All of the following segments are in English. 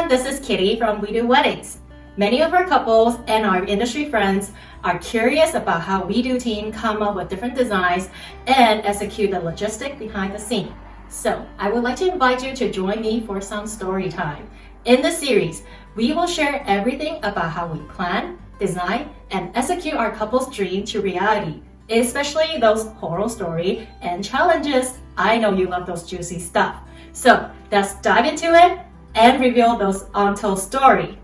everyone, this is Kitty from WeDo Weddings. Many of our couples and our industry friends are curious about how WeDo team come up with different designs and execute the logistic behind the scene. So I would like to invite you to join me for some story time. In this series, we will share everything about how we plan, design, and execute our couple's dream to reality, especially those horror story and challenges. I know you love those juicy stuff. So let's dive into it and reveal those untold story.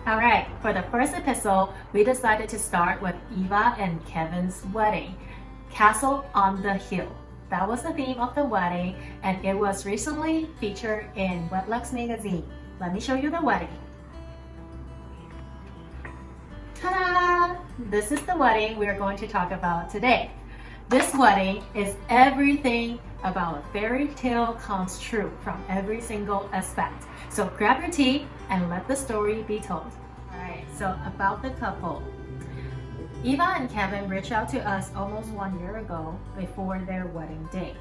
Alright, for the first episode, we decided to start with Eva and Kevin's wedding, Castle on the Hill. That was the theme of the wedding, and it was recently featured in Weddingism magazine. Let me show you the wedding. Ta-da! This is the wedding we are going to talk about today. This wedding is everything about a fairy tale comes true from every single aspect. So grab your tea and let the story be told. Alright, so about the couple. Eva and Kevin reached out to us almost 1 year ago before their wedding day.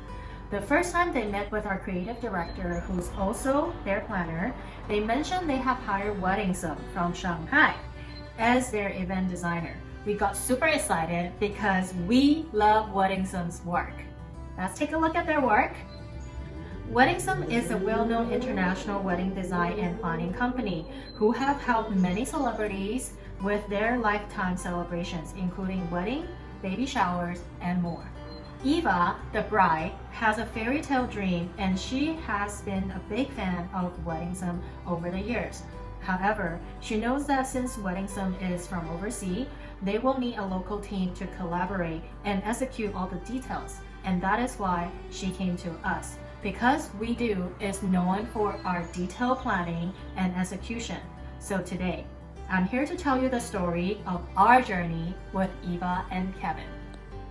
The first time they met with our creative director, who's also their planner, they mentioned they have hired Weddingism from Shanghai as their event designer. We got super excited because we love Weddingism's work. Let's take a look at their work. Weddingism is a well-known international wedding design and planning company who have helped many celebrities with their lifetime celebrations, including wedding, baby showers, and more. Eva, the bride, has a fairy tale dream, and she has been a big fan of Weddingism over the years. However, she knows that since Weddingism is from overseas, they will need a local team to collaborate and execute all the details, and that is why she came to us. Because WeDo is known for our detailed planning and execution. So today, I'm here to tell you the story of our journey with Eva and Kevin.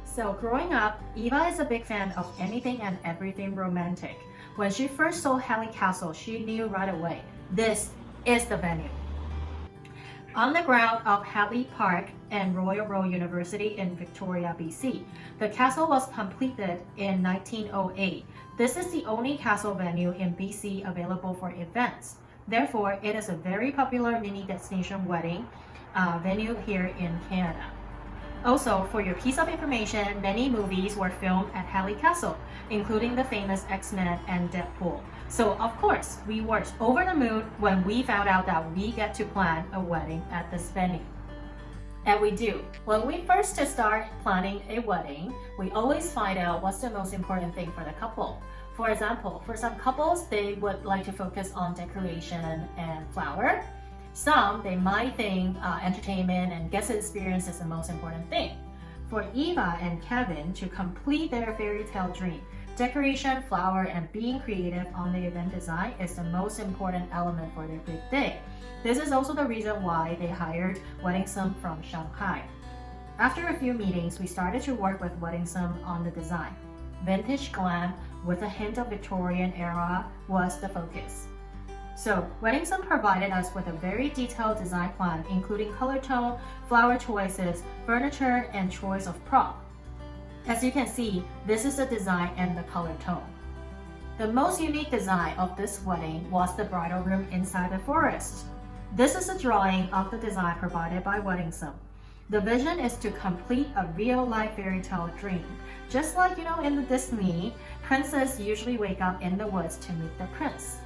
So growing up, Eva is a big fan of anything and everything romantic. When she first saw Hatley Castle, she knew right away, this is the venue. On the ground of Hatley Park and Royal Road University in Victoria, BC, the castle was completed in 1908. This is the only castle venue in BC available for events. Therefore, it is a very popular mini destination wedding venue here in Canada. Also, for your piece of information, many movies were filmed at Hatley Castle, including the famous X-Men and Deadpool. So, of course, we were over the moon when we found out that we get to plan a wedding at this venue. And we do. When we first start planning a wedding, we always find out what's the most important thing for the couple. For example, for some couples, they would like to focus on decoration and flower. Some, they might think entertainment and guest experience is the most important thing. For Eva and Kevin to complete their fairy tale dream, decoration, flower, and being creative on the event design is the most important element for their big day. This is also the reason why they hired Weddingism from Shanghai. After a few meetings, we started to work with Weddingism on the design. Vintage glam with a hint of Victorian era was the focus. So, Weddingism provided us with a very detailed design plan, including color tone, flower choices, furniture, and choice of prop. As you can see, this is the design and the color tone. The most unique design of this wedding was the bridal room inside the forest. This is a drawing of the design provided by Weddingism. The vision is to complete a real-life fairy tale dream. Just like, in the Disney, princes usually wake up in the woods to meet the prince.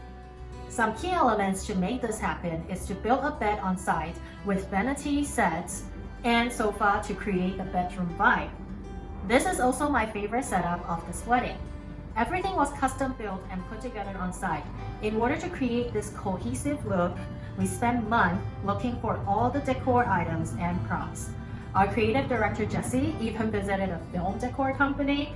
Some key elements to make this happen is to build a bed on site with vanity sets and sofa to create the bedroom vibe. This is also my favorite setup of this wedding. Everything was custom built and put together on site. In order to create this cohesive look, we spent months looking for all the decor items and props. Our creative director Jessie even visited a film decor company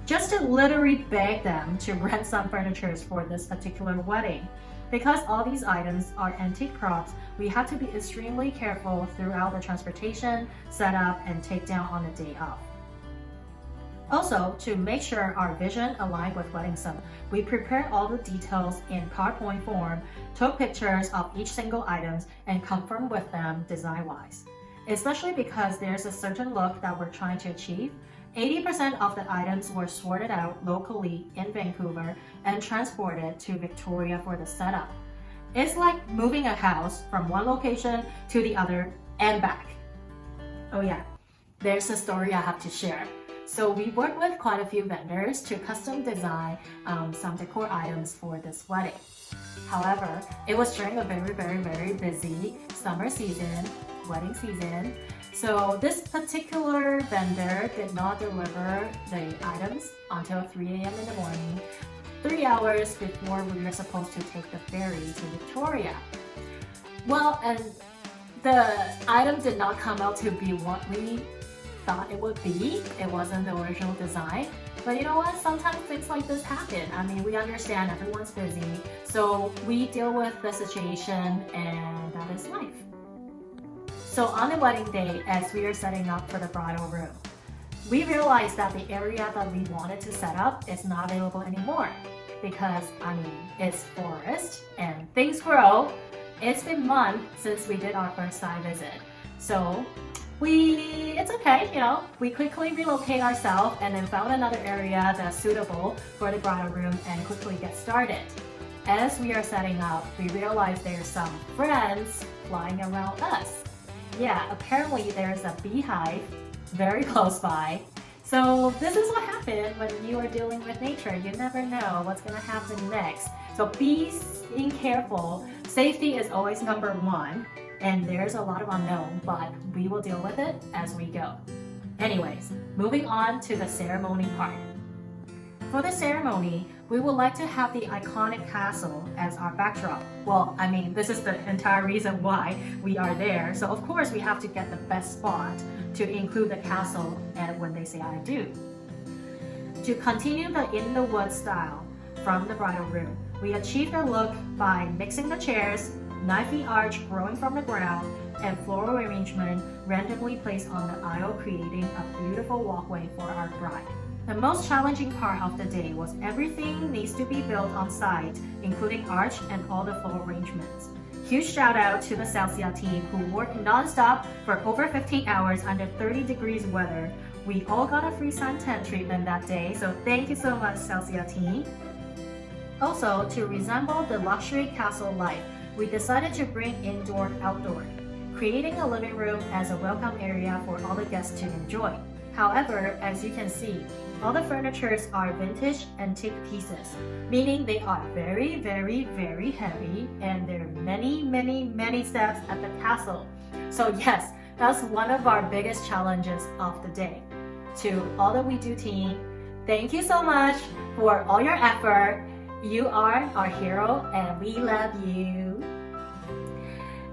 just to literally beg them to rent some furniture for this particular wedding. Because all these items are antique props, we had to be extremely careful throughout the transportation, setup, and takedown on the day of. Also, to make sure our vision aligned with Weddingism, we prepared all the details in PowerPoint form, took pictures of each single item, and confirmed with them design-wise. Especially because there's a certain look that we're trying to achieve, 80% of the items were sorted out locally in Vancouver and transported to Victoria for the setup. It's like moving a house from one location to the other and back. Oh yeah, there's a story I have to share. So we worked with quite a few vendors to custom design some decor items for this wedding. However, it was during a very busy summer season, wedding season. So this particular vendor did not deliver the items until 3 a.m. in the morning, 3 hours before we were supposed to take the ferry to Victoria. Well, and the item did not come out to be what we thought it would be. It wasn't the original design. But you know what? Sometimes things like this happen. I mean, we understand everyone's busy. So we deal with the situation, and that is life. So on the wedding day, as we are setting up for the bridal room, we realized that the area that we wanted to set up is not available anymore because, I mean, it's forest and things grow. It's been months since we did our first site visit. So it's okay, you know, we quickly relocate ourselves and then found another area that's suitable for the bridal room and quickly get started. As we are setting up, we realize there's some friends flying around us. Yeah, apparently there's a beehive very close by. So this is what happens when you are dealing with nature. You never know what's going to happen next. So being careful. Safety is always number one. And there's a lot of unknown, but we will deal with it as we go. Anyways, moving on to the ceremony part. For the ceremony, we would like to have the iconic castle as our backdrop. Well, I mean, this is the entire reason why we are there. So of course, we have to get the best spot to include the castle and when they say I do. To continue the in the woods style from the bridal room, we achieved a look by mixing the chairs, 9-feet arch growing from the ground, and floral arrangement randomly placed on the aisle, creating a beautiful walkway for our bride. The most challenging part of the day was everything needs to be built on site, including arch and all the floral arrangements. Huge shout out to the Celsia team who worked non-stop for over 15 hours under 30 degrees weather. We all got a free suntan treatment that day, so thank you so much, Celsia team. Also, to resemble the luxury castle life, we decided to bring indoor-outdoor, creating a living room as a welcome area for all the guests to enjoy. However, as you can see, all the furnitures are vintage antique pieces, meaning they are very heavy, and there are many steps at the castle. So yes, that's one of our biggest challenges of the day. To all the WeDo team, thank you so much for all your effort. You are our hero and we love you.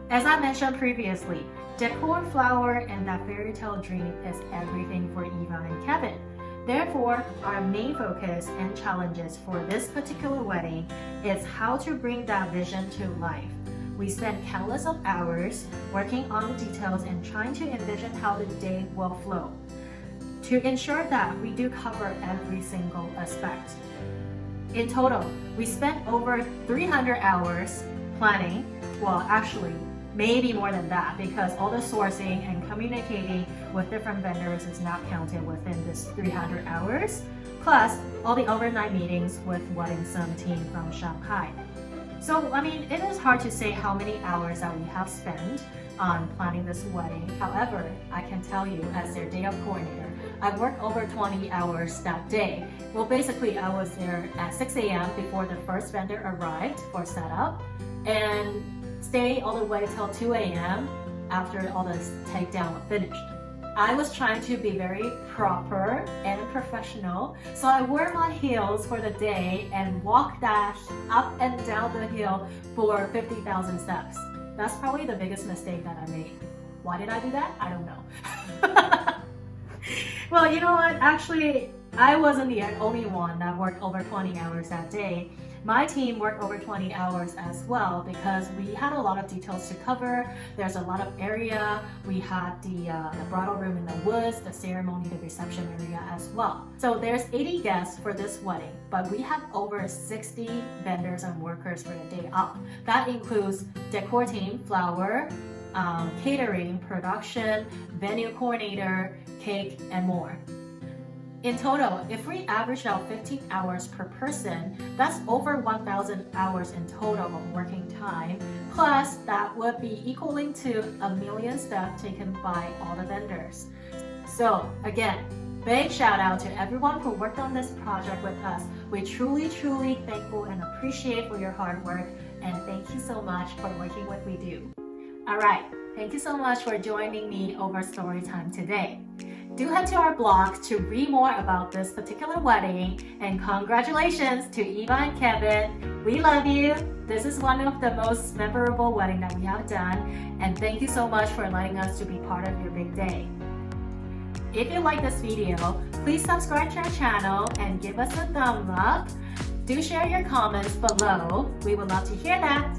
As I mentioned previously, decor, flower, and that fairy tale dream is everything for Eva and Kevin. Therefore, our main focus and challenges for this particular wedding is how to bring that vision to life. We spent countless of hours working on the details and trying to envision how the day will flow, to ensure that we do cover every single aspect. In total, we spent over 300 hours planning, well actually maybe more than that because all the sourcing and communicating with different vendors is not counted within this 300 hours, plus all the overnight meetings with Weddingism team from Shanghai. So, I mean, it is hard to say how many hours that we have spent on planning this wedding. However, I can tell you as their day of coordinator, I worked over 20 hours that day. Well, basically, I was there at 6 a.m. before the first vendor arrived for setup and stay all the way till 2 a.m. after all this takedown was finished. I was trying to be very proper and professional, so I wore my heels for the day and walked that up and down the hill for 50,000 steps. That's probably the biggest mistake that I made. Why did I do that? I don't know. Well, you know what? Actually, I wasn't the only one that worked over 20 hours that day. My team worked over 20 hours as well because we had a lot of details to cover. There's a lot of area. We had the bridal room in the woods, the ceremony, the reception area as well. So there's 80 guests for this wedding, but we have over 60 vendors and workers for the day off. That includes decor team, flower, catering, production, venue coordinator, cake, and more. In total, if we average out 15 hours per person, that's over 1,000 hours in total of working time. Plus, that would be equaling to 1 million steps taken by all the vendors. So again, big shout out to everyone who worked on this project with us. We truly thankful and appreciate for your hard work, and thank you so much for working with WeDo. Alright, thank you so much for joining me over story time today. Do head to our blog to read more about this particular wedding, and congratulations to Eva and Kevin. We love you. This is one of the most memorable weddings that we have done, and thank you so much for letting us to be part of your big day. If you like this video, please subscribe to our channel and give us a thumb up. Do share your comments below. We would love to hear that.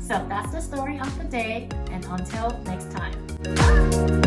So that's the story of the day, and until next time.